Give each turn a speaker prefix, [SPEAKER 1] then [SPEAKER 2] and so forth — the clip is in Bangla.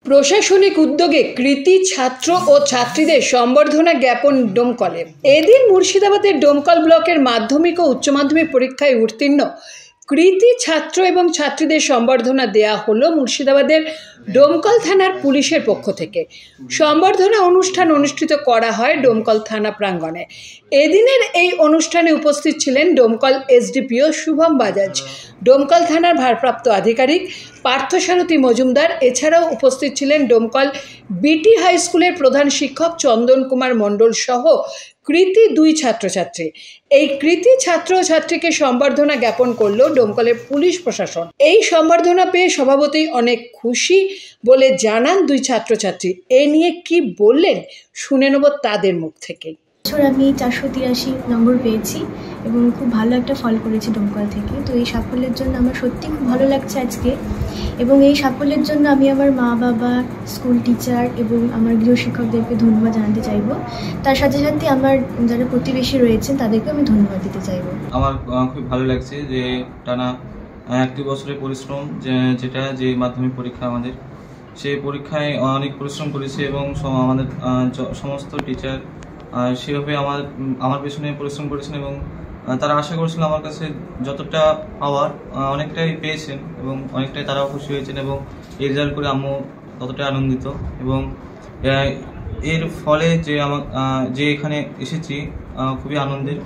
[SPEAKER 1] প্রশাসনিক উদ্যোগে কৃতি ছাত্র ও ছাত্রীদের সম্বর্ধনা জ্ঞাপন ডোমকলে। এদিন মুর্শিদাবাদের ডোমকল ব্লকের মাধ্যমিক ও উচ্চ মাধ্যমিক পরীক্ষায় উত্তীর্ণ কৃতি ছাত্র এবং ছাত্রীদের সম্বর্ধনা দেয়া হলো মুর্শিদাবাদের ডোমকল থানার পুলিশের পক্ষ থেকে। সম্বর্ধনা অনুষ্ঠান অনুষ্ঠিত করা হয় ডোমকল থানা প্রাঙ্গণে। এদিনের এই অনুষ্ঠানে উপস্থিত ছিলেন ডোমকল এসডিপিও শুভম বাজাজ, ডোমকল থানার ভারপ্রাপ্ত আধিকারিক পার্থসারথী মজুমদার। এছাড়াও উপস্থিত ছিলেন ডোমকল বিটি হাই স্কুলের প্রধান শিক্ষক চন্দন কুমার মণ্ডল সহ কৃতি দুই ছাত্রছাত্রী। এই কৃতি ছাত্র ও ছাত্রীকে সম্বর্ধনা জ্ঞাপন করল ডোমকলের পুলিশ প্রশাসন। এই সম্বর্ধনা পেয়ে স্বভাবতই অনেক খুশি বলে জানান দুই ছাত্রছাত্রী। এ নিয়ে কি বললেন শুনে নেব তাদের মুখ থেকে।
[SPEAKER 2] আমি 483 নম্বর পেয়েছি এবং খুব ভালো একটা ফল করেছি ডোমকল থেকে। তো এই সাফল্যের জন্য আমার সত্যি খুব ভালো লাগছে আজকে, এবং এই সাফল্যের জন্য আমি আমার মা বাবা, স্কুল টিচার এবং আমার গৃহশিক্ষকদেরকে ধন্যবাদ জানাতে চাইব। তার সাথে সাথে আমার যারা প্রতিবেশী রয়েছেন তাদেরকে আমি ধন্যবাদ দিতে চাইব।
[SPEAKER 3] আমার খুব ভালো লাগছে যে টানা 1 বছরের পরিশ্রম, যেটা যে মাধ্যমিক পরীক্ষা আমাদের, সেই পরীক্ষায় অনেক পরিশ্রম করেছে এবং আমাদের সমস্ত টিচার সেভাবে আমার পেছনে পরিশ্রম করেছেন এবং তারা আশা করেছিলেন আমার কাছে যতটা পাওয়ার অনেকটাই পেয়েছেন এবং অনেকটাই তারাও খুশি হয়েছেন এবং এই রেজাল্ট করে আমিও ততটাই আনন্দিত। এবং এর ফলে যে এখানে এসেছি খুবই আনন্দের।